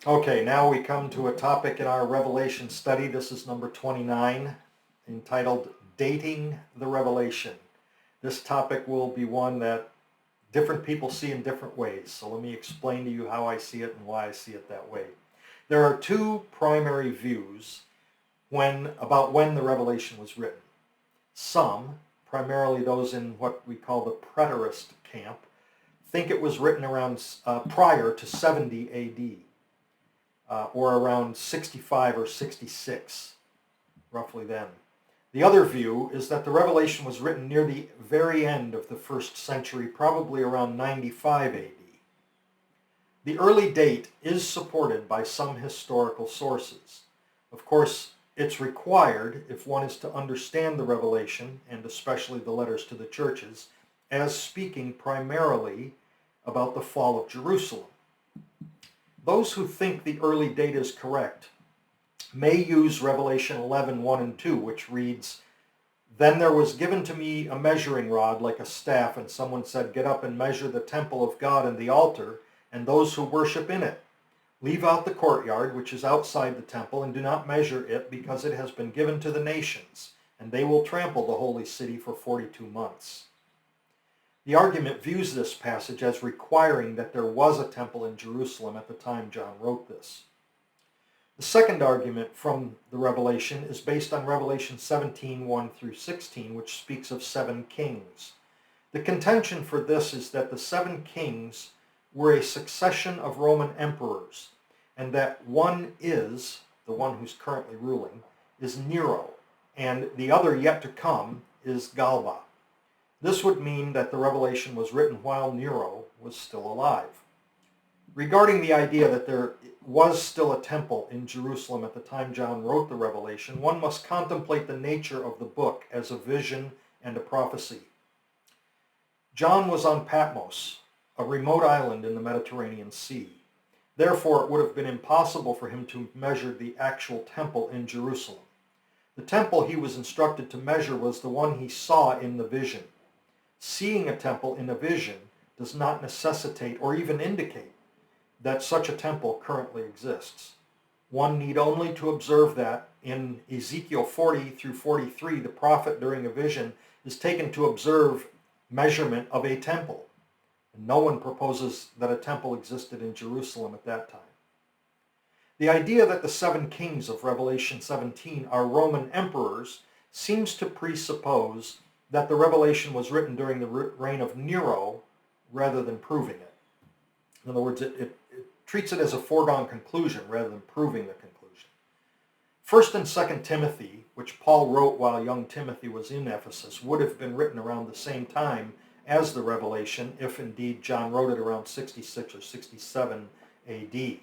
Okay, now we come to a topic in our Revelation study. This is number 29, entitled Dating the Revelation. This topic will be one that different people see in different ways. So let me explain to you how I see it and why I see it that way. There are two primary views about when the Revelation was written. Some, primarily those in what we call the preterist camp, think it was written around prior to 70 AD. Or around 65 or 66, roughly then. The other view is that the Revelation was written near the very end of the first century, probably around 95 AD. The early date is supported by some historical sources. Of course, it's required if one is to understand the Revelation, and especially the letters to the churches, as speaking primarily about the fall of Jerusalem. Those who think the early date is correct may use Revelation 11, 1 and 2, which reads, "Then there was given to me a measuring rod like a staff, and someone said, 'Get up and measure the temple of God and the altar, and those who worship in it. Leave out the courtyard, which is outside the temple, and do not measure it, because it has been given to the nations, and they will trample the holy city for 42 months. The argument views this passage as requiring that there was a temple in Jerusalem at the time John wrote this. The second argument from the Revelation is based on Revelation 17, 1 through 16, which speaks of 7 kings. The contention for this is that the 7 kings were a succession of Roman emperors, and that one is, the one who's currently ruling, is Nero, and the other yet to come is Galba. This would mean that the Revelation was written while Nero was still alive. Regarding the idea that there was still a temple in Jerusalem at the time John wrote the Revelation, one must contemplate the nature of the book as a vision and a prophecy. John was on Patmos, a remote island in the Mediterranean Sea. Therefore, it would have been impossible for him to measure the actual temple in Jerusalem. The temple he was instructed to measure was the one he saw in the vision. Seeing a temple in a vision does not necessitate or even indicate that such a temple currently exists. One need only to observe that in Ezekiel 40 through 43, the prophet during a vision is taken to observe measurement of a temple. And no one proposes that a temple existed in Jerusalem at that time. The idea that the 7 kings of Revelation 17 are Roman emperors seems to presuppose that the Revelation was written during the reign of Nero rather than proving it. In other words, it treats it as a foregone conclusion rather than proving the conclusion. 1st and 2nd Timothy, which Paul wrote while young Timothy was in Ephesus, would have been written around the same time as the Revelation, if indeed John wrote it around 66 or 67 AD.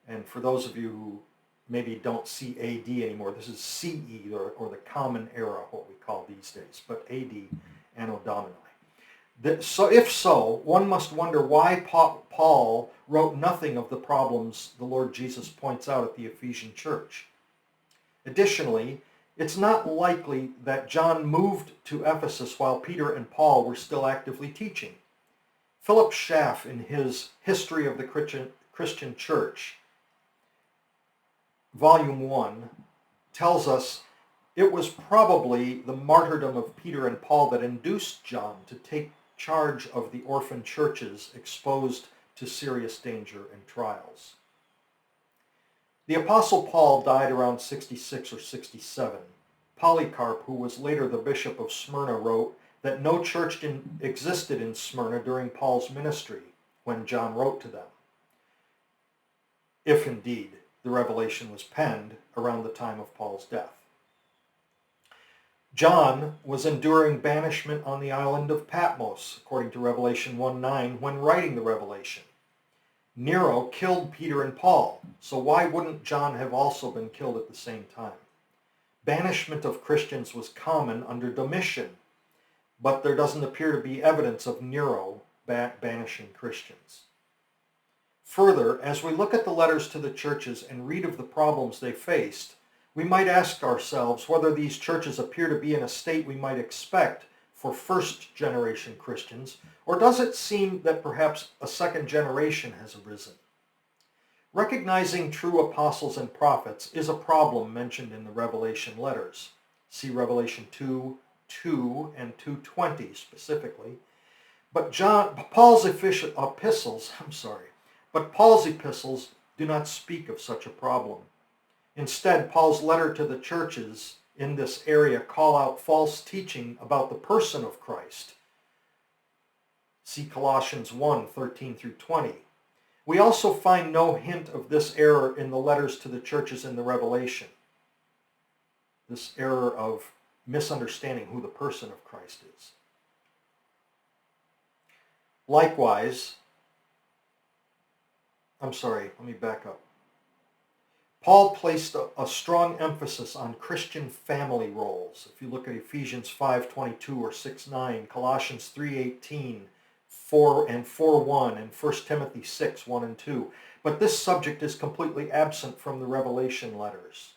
And for those of you who maybe don't see AD anymore, this is CE, or the Common Era, what we call these days, but AD, Anno Domini. So if so, one must wonder why Paul wrote nothing of the problems the Lord Jesus points out at the Ephesian church. Additionally, it's not likely that John moved to Ephesus while Peter and Paul were still actively teaching. Philip Schaff, in his History of the Christian Church, Volume 1, tells us it was probably the martyrdom of Peter and Paul that induced John to take charge of the orphan churches exposed to serious danger and trials. The Apostle Paul died around 66 or 67. Polycarp, who was later the bishop of Smyrna, wrote that no church existed in Smyrna during Paul's ministry when John wrote to them, if indeed the Revelation was penned around the time of Paul's death. John was enduring banishment on the island of Patmos, according to Revelation 1:9, when writing the Revelation. Nero killed Peter and Paul, so why wouldn't John have also been killed at the same time? Banishment of Christians was common under Domitian, but there doesn't appear to be evidence of Nero banishing Christians. Further, as we look at the letters to the churches and read of the problems they faced, we might ask ourselves whether these churches appear to be in a state we might expect for first-generation Christians, or does it seem that perhaps a second generation has arisen? Recognizing true apostles and prophets is a problem mentioned in the Revelation letters. See Revelation 2:2 and 2:20 specifically. But Paul's epistles do not speak of such a problem. Instead, Paul's letter to the churches in this area call out false teaching about the person of Christ. See Colossians 1:13 through 20. We also find no hint of this error in the letters to the churches in the Revelation. This error of misunderstanding who the person of Christ is. Likewise, let me back up. Paul placed a strong emphasis on Christian family roles. If you look at Ephesians 5:22 or 6:9, Colossians 3:18, 4:1, and 1 Timothy 6:1 and 2. But this subject is completely absent from the Revelation letters.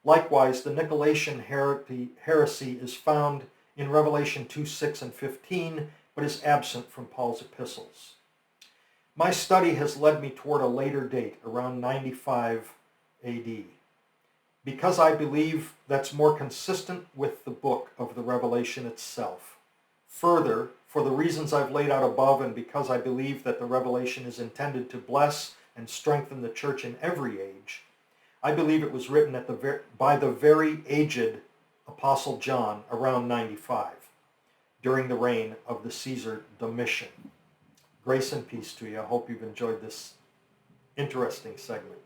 Likewise, the Nicolaitan heresy is found in Revelation 2:6 and 15, but is absent from Paul's epistles. My study has led me toward a later date, around 95 AD, because I believe that's more consistent with the book of the Revelation itself. Further, for the reasons I've laid out above, and because I believe that the Revelation is intended to bless and strengthen the church in every age, I believe it was written by the very aged Apostle John around 95, during the reign of the Caesar Domitian. Grace and peace to you. I hope you've enjoyed this interesting segment.